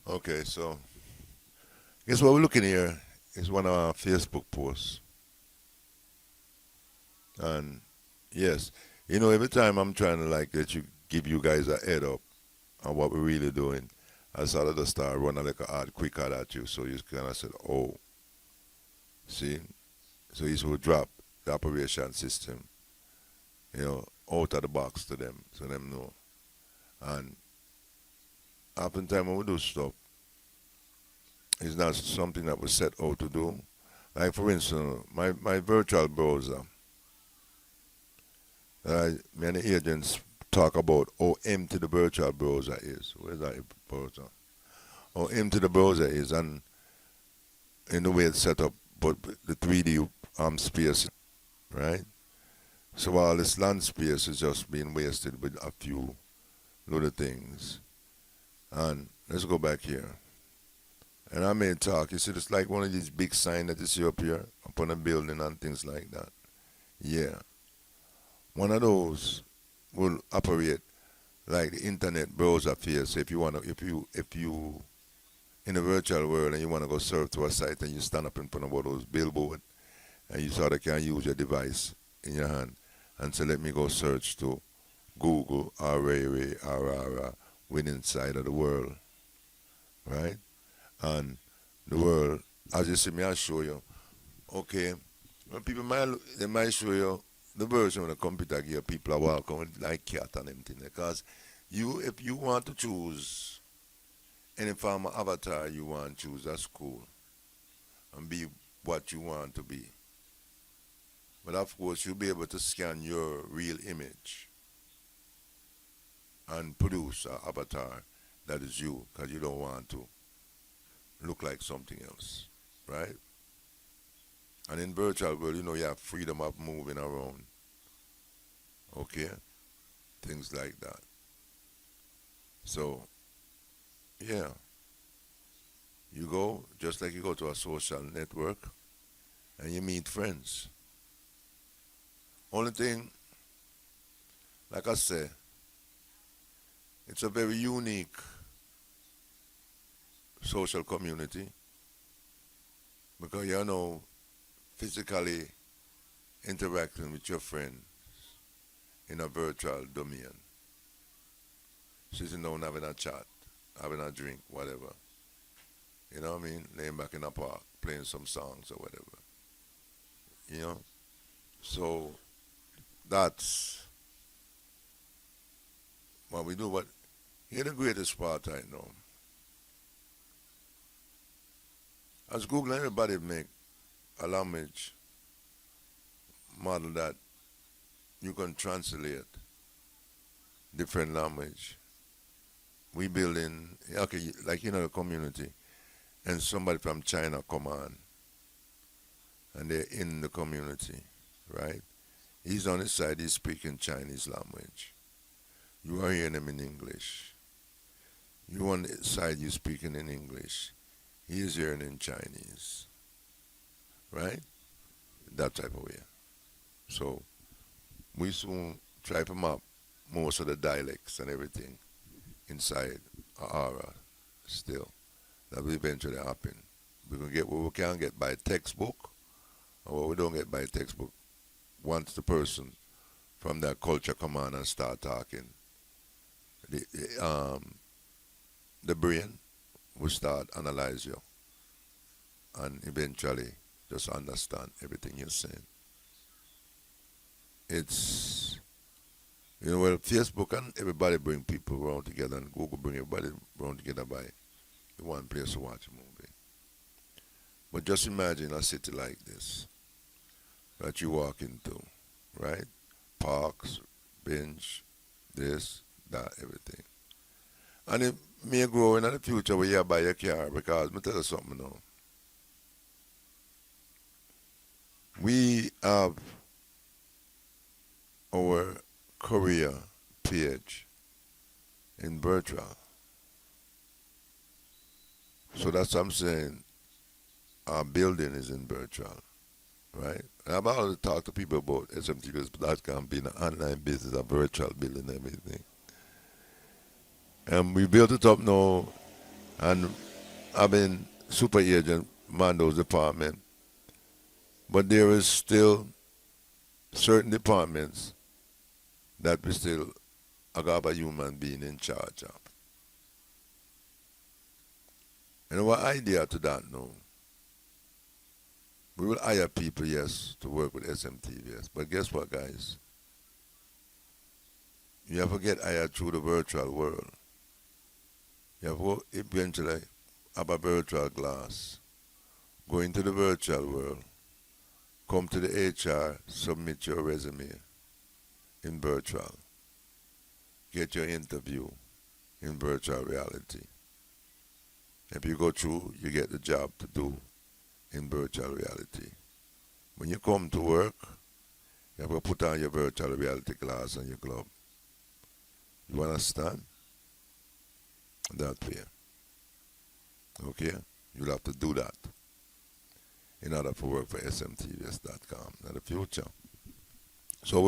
Okay, so guess what we're looking here is one of our Facebook posts. And yes, every time I'm trying to like get you give you guys a head up on what we're really doing, I sort of just start running like a quick ad at you. So you kind of said, oh, see? So you will drop the operation system, out of the box to them so them know. And oftentimes when we do stuff, it's not something that we set out to do. Like for instance, my virtual browser, many agents talk about how empty the virtual browser is. Where's that browser? How empty the browser is, and in the way it's set up, but the 3D space, right? So all this land space is just being wasted with a few little things. And let's go back here. And I may talk. You see, it's like one of these big signs that you see up here, up on a building and things like that. Yeah. One of those will operate like the internet browser face. So if you in a virtual world and you want to go surf to a site and you stand up in front of one of those billboard and you sort of can use your device in your hand and say, let me go search to Google or Ray or within inside of the world, right? And the world, as you see me, I show you. Okay, when people they might show you the version of the computer give people are walking with like cat and everything. Because if you want to choose any form of avatar you want to choose, that's cool. And be what you want to be. But of course, you'll be able to scan your real image and produce an avatar that is you, because you don't want to look like something else, right? And in virtual world, you have freedom of moving around, okay? Things like that. So, yeah, you go, just like you go to a social network, and you meet friends. Only thing, like I say, it's a very unique social community because physically interacting with your friend in a virtual domain. Sitting down having a chat, having a drink, whatever. You know what I mean? Laying back in a park, playing some songs or whatever. You know? So that's what we do. But here's the greatest part I know. As Google, everybody make a language model that you can translate different language. We build in, okay, like the community, and somebody from China come on, and they're in the community, right? He's on his side, he's speaking Chinese language. You are hearing him in English. You on the side, you speaking in English. He is hearing in Chinese, right? That type of way. So we soon try to map most of the dialects and everything inside Aura still. That will eventually happen. We can get what we can get by textbook, or what we don't get by textbook. Once the person from that culture come on and start talking, the brain will start analyze you and eventually just understand everything you're saying. It's well, Facebook and everybody bring people around together, and Google bring everybody around together by the one place to watch a movie. But just imagine a city like this that you walk into, right? Parks, bench, this, that, everything. And it may grow in the future where you buy a car, because let me tell you something now. We have our career page in virtual. So that's what I'm saying. Our building is in virtual, right? And I've always talked to people about SMTVS, but that can be an online business, a virtual building, everything. And we built it up now And I've been super agent, Mando's department, but there is still certain departments that we still have a human being in charge of. And our idea to that now, we will hire people, yes, to work with SMTVS. But guess what, guys? You have to get hired through the virtual world. You have to eventually have a virtual glass. Go into the virtual world. Come to the HR, submit your resume in virtual. Get your interview in virtual reality. If you go through, you get the job to do in virtual reality. When you come to work, you have to put on your virtual reality glass and your glove. You understand? That way. Okay? You'll have to do that in order to work for SMTVS.com in the future. So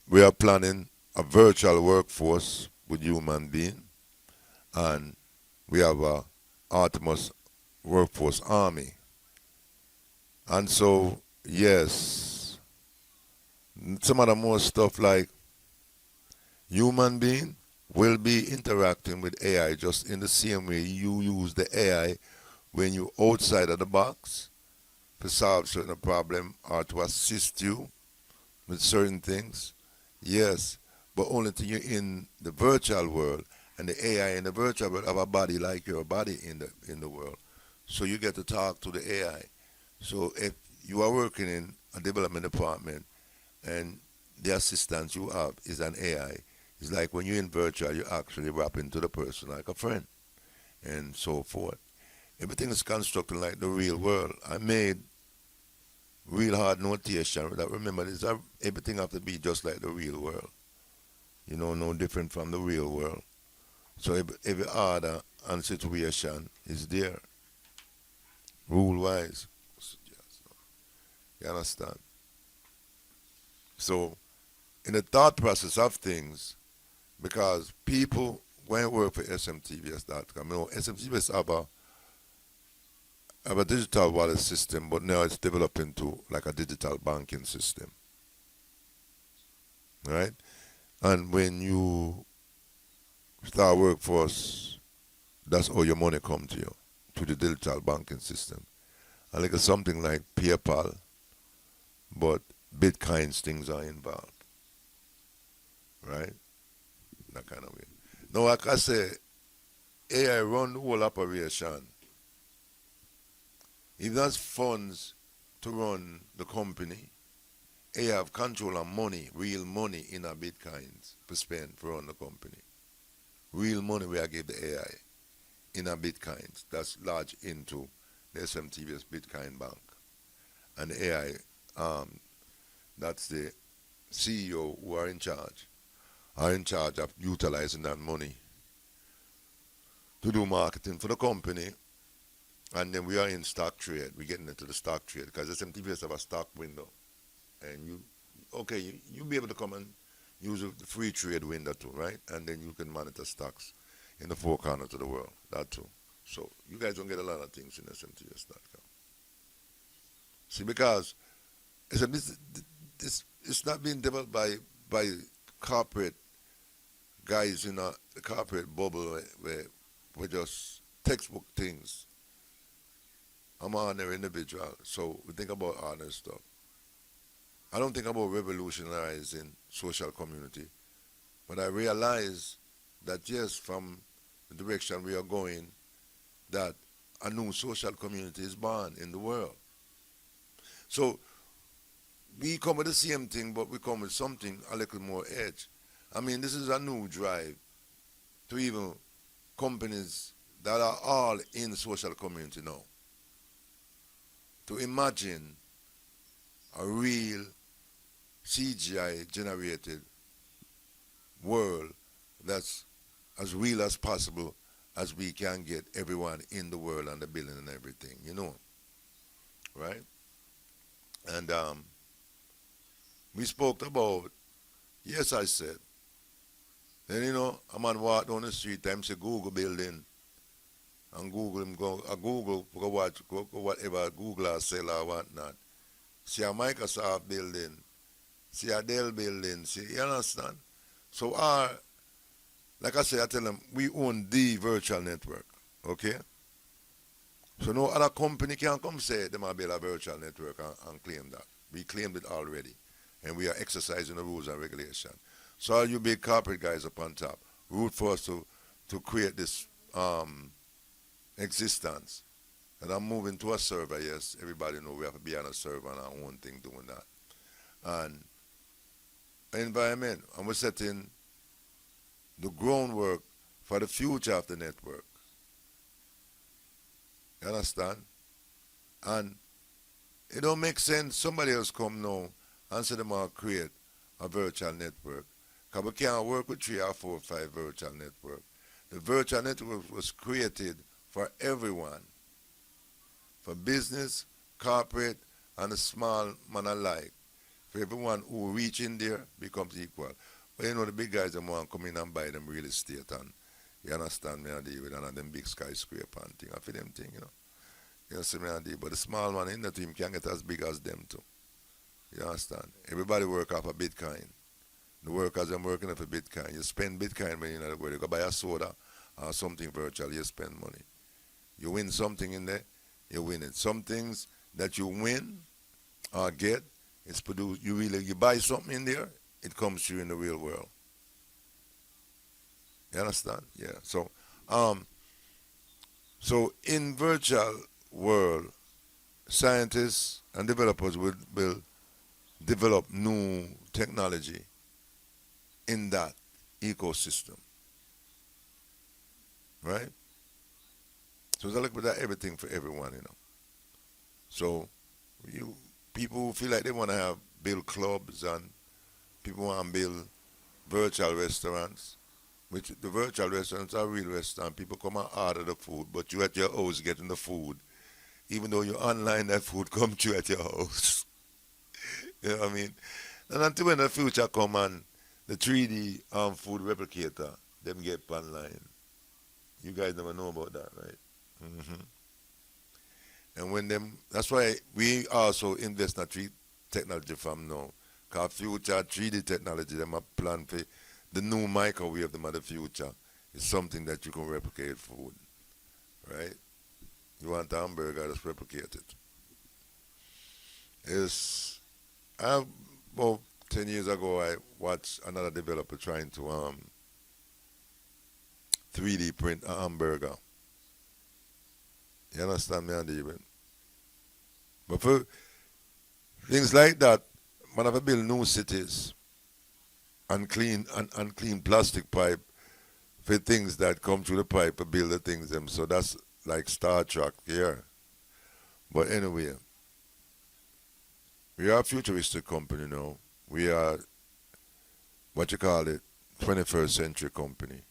we are planning a virtual workforce with human being, and we have a Artemis workforce army. And so, yes, some of the more stuff like human being will be interacting with AI just in the same way you use the AI when you're outside of the box to solve certain problem or to assist you with certain things. Yes, but only to you in the virtual world, and the AI in the virtual world have a body like your body in the world. So you get to talk to the AI. So if you are working in a development department and the assistance you have is an AI, it's like when you're in virtual, you actually rap into the person like a friend and so forth. Everything is constructed like the real world. I made real hard notation that remember this, everything have to be just like the real world. You know, no different from the real world. So every order and situation is there, rule wise. You understand? So in the thought process of things, because people when I work for SMTVS.com, you know, SMTVS have a digital wallet system, but now it's developing to like a digital banking system, right? And when you start workforce, that's how your money come to you, to the digital banking system. And like something like PayPal, but Bitcoins things are involved, right? That kind of way. Now, like I say, AI run the whole operation. If that's funds to run the company, AI have control of money, real money in a Bitcoins to spend for run the company. Real money we are give the AI in a Bitcoins that's lodged into the SMTVS Bitcoin Bank. And the AI, that's the CEO who are in charge of utilizing that money to do marketing for the company. And then we are in stock trade. We're getting into the stock trade because SMTVS have a stock window. And you'll be able to come and use the free trade window too, right? And then you can monitor stocks in the four corners of the world, that too. So you guys don't get a lot of things in SMTVS.com. See, because it's not being developed by corporate guys in a corporate bubble where we're just textbook things. I'm an ordinary individual, so we think about ordinary stuff. I don't think about revolutionizing social community, but I realize that yes, from the direction we are going, that a new social community is born in the world. So we come with the same thing, but we come with something a little more edge. I mean, this is a new drive to even companies that are all in the social community now, to imagine a real CGI generated world that's as real as possible as we can get everyone in the world and the building and everything, you know, right? And we spoke about, yes, I said, then, you know, a man walk down the street, time say Google building, and Google him go watch go whatever Google or sell or whatnot. See a Microsoft building, see a Dell building, see you understand? So our like I say, I tell them we own the virtual network. Okay? So no other company can come say they might build a virtual network and claim that. We claimed it already. And we are exercising the rules and regulation. So all you big corporate guys up on top, root for us to create this existence. And I'm moving to a server, yes. Everybody know we have to be on a server and our own thing doing that. And environment, and we're setting the groundwork for the future of the network. You understand? And it don't make sense somebody else come now and say them all create a virtual network. Because we can't work with 3 or 4 or 5 virtual networks. The virtual network was created for everyone. For business, corporate, and the small man alike. For everyone who reach in there becomes equal. But you know the big guys them want to come in and buy them real estate and you understand me and deal with and them big skyscraper and thing. I feel them thing, you know. You see me and deal. But the small one in the team can't get as big as them too. You understand? Everybody work off a Bitcoin. The workers them working off a Bitcoin. You spend Bitcoin when you're in the world. You go buy a soda or something virtual, you spend money. You win something in there, you win it. Some things that you win or get, it's produced. You buy something in there, it comes to you in the real world. You understand? Yeah. So in virtual world, scientists and developers will develop new technology in that ecosystem. Right? So it's a little bit of everything for everyone, you know. So people who feel like they want to build clubs and people want to build virtual restaurants, which the virtual restaurants are real restaurants. People come and order the food, but you at your house getting the food. Even though you're online, that food come to you at your house. You know what I mean? And until when the future come and the 3D food replicator, them get online. You guys never know about that, right? Mm-hmm. And when them, that's why we also invest in a 3D technology from now. Because future 3D technology, them a plan for the new microwave, them of the future. Is something that you can replicate food, right? You want a hamburger, just replicate it. About 10 years ago, I watched another developer trying to 3D print a hamburger. You understand me, Andy? But for things like that, man have to build new cities and clean plastic pipe for things that come through the pipe to build the things them. So that's like Star Trek here. But anyway, we are a futuristic company now. We are what you call it, 21st century company.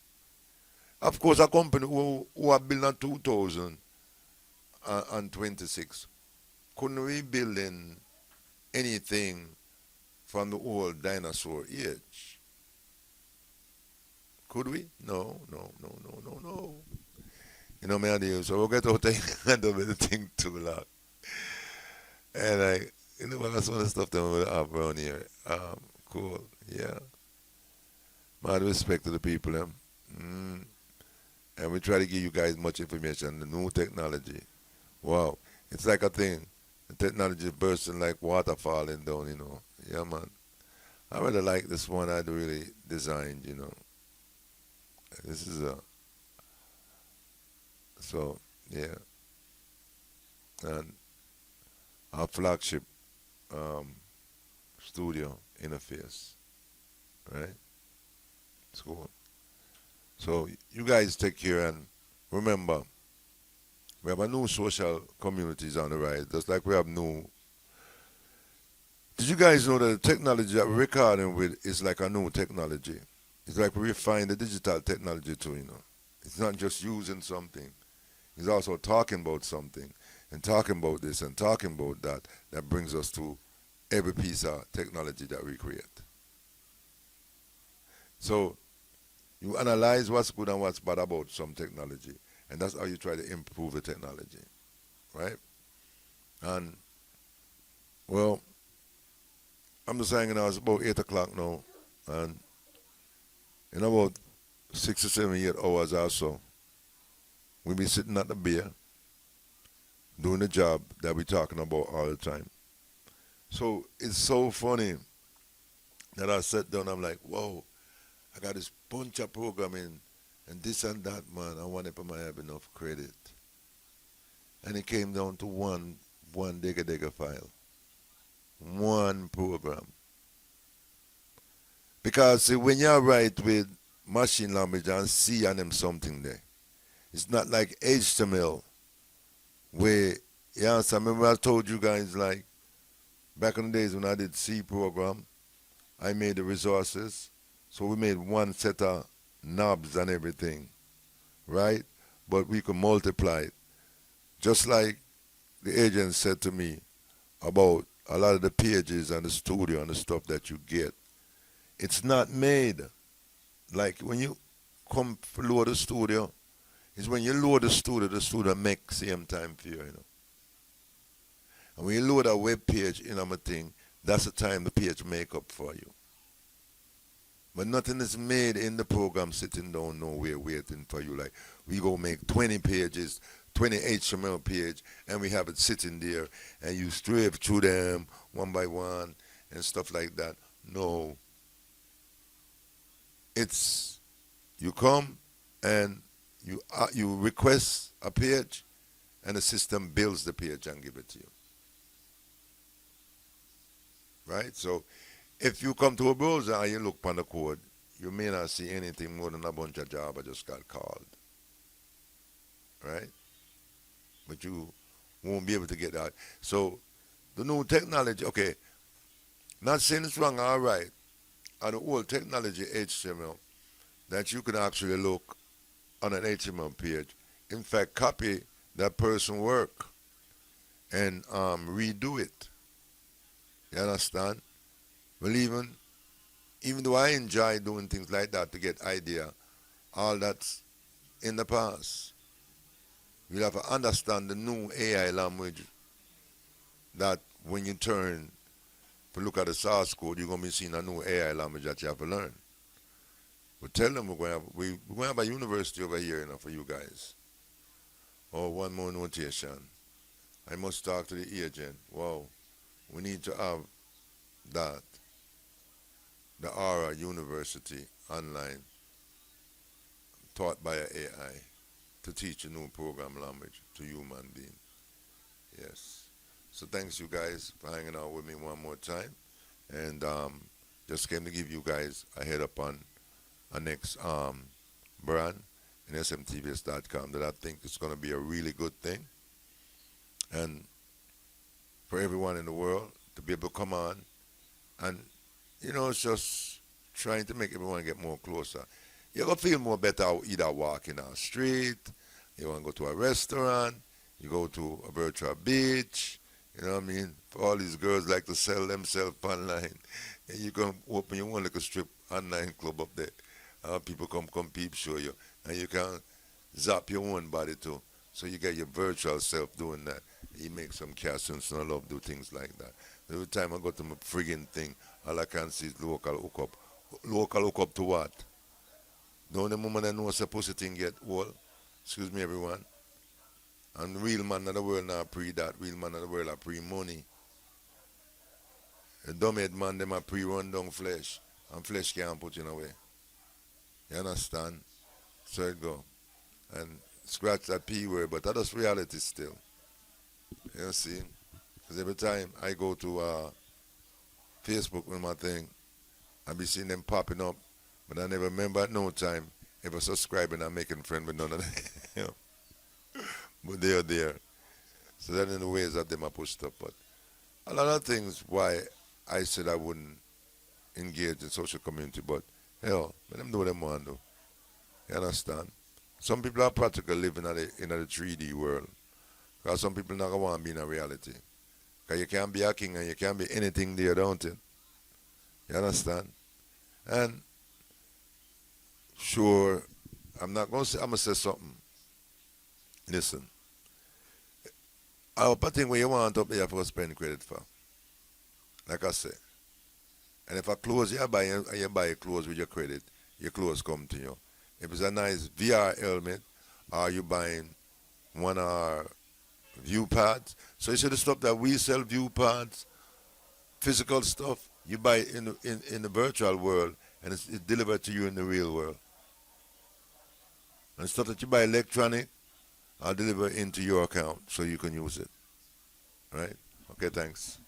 Of course, a company who are built in 2026 couldn't we building anything from the old dinosaur age? Could we? No. You know, man, so we'll get out there and do the thing too long. And you know, that's one of the stuff that we have around here. Cool, yeah. Mad respect to the people, them. And we try to give you guys much information, the new technology. Wow, it's like a thing. The technology bursting like water falling down, you know. Yeah, man. I really like this one I'd really designed, you know. This is so, yeah. And our flagship studio interface, right? It's cool. So you guys take care and remember, we have a new social communities on the rise, just like we have new. Did you guys know that the technology that we're recording with is like a new technology? It's like we refine the digital technology too, you know. It's not just using something. It's also talking about something and talking about this and talking about that that brings us to every piece of technology that we create. So you analyze what's good and what's bad about some technology And that's how you try to improve the technology, right? And, well, I'm just hanging out. It's about 8 o'clock now. And in about 6 or 7, 8 hours or so, we'll be sitting at the beer doing the job that we're talking about all the time. So it's so funny that I sat down, I'm like, whoa, I got this bunch of programming and this and that, man. I wonder if I might have enough credit. And it came down to one digga file, one program. Because see, when you write with machine language and C and them something there, it's not like HTML where, yeah, so I remember I told you guys, like, back in the days when I did C program, I made the resources. So we made one set of knobs and everything, right? But we could multiply it. Just like the agent said to me about a lot of the pages and the studio and the stuff that you get. It's not made. Like when you come load the studio, it's when you load the studio makes same time for you, you know. And when you load a web page in a thing, that's the time the page make up for you. But nothing is made in the program sitting down nowhere waiting for you. Like we go make 20 pages, 20 HTML page, and we have it sitting there, and you strafe through them one by one and stuff like that. No. It's you come and you request a page, and the system builds the page and give it to you. Right? So if you come to a browser and you look on the code, you may not see anything more than a bunch of Java just got called. Right? But you won't be able to get that. So the new technology, okay, not saying it's wrong, all right, and the old technology HTML that you can actually look on an HTML page, in fact, copy that person work and redo it. You understand? Well, even though I enjoy doing things like that to get idea, all that's in the past. You'll have to understand the new AI language that when you turn to look at the source code, you're going to be seeing a new AI language that you have to learn. But tell them we're going to have a university over here, you know, for you guys. Oh, one more notation. I must talk to the agent. Wow, we need to have that. The Aura University online taught by an AI to teach a new program language to human being. Yes. So thanks you guys for hanging out with me one more time. And just came to give you guys a head up on our next brand in SMTVS.com that I think is going to be a really good thing. And for everyone in the world to be able to come on and, you know, it's just trying to make everyone get more closer. You're going to feel more better either walking down the street, you want to go to a restaurant, you go to a virtual beach, you know what I mean? For all these girls like to sell themselves online, and you can open your own little strip online club up there. People come peep show you, and you can zap your own body too. So you get your virtual self doing that. You make some cash and I love do things like that. Every time I go to my friggin' thing, all I can see is local hookup. Local hookup to what? The only woman that knows a pussy thing yet, well, excuse me everyone. And real man of the world not pre that. Real man of the world are pre money. The dumbhead man them are pre run down flesh. And flesh can't put you away. You understand? So it go. And scratch that P word, but that's reality still. You see? Because every time I go to Facebook with my thing, I be seeing them popping up, but I never remember at no time ever subscribing and making friends with none of them. You know? But they are there. So that in the ways that them are pushed up. But a lot of things why I said I wouldn't engage in social community, but hell, let them do what they want to do. You understand? Some people are practically living in the 3D world. Because some people not going to want to be in a reality. Because you can't be a king and you can't be anything there, don't you? You understand? And sure, I'm not going to say, I'm going to say something. Listen, I think what you want up there for spend credit for, like I said. And if a clothes you buy clothes with your credit, your clothes come to you. If it's a nice VR helmet, or you buying one of our view pads. So you see the stuff that we sell, view pads, physical stuff, you buy it in the virtual world, and it's delivered to you in the real world. And stuff that you buy electronic, I'll deliver into your account so you can use it. Right? Okay, thanks.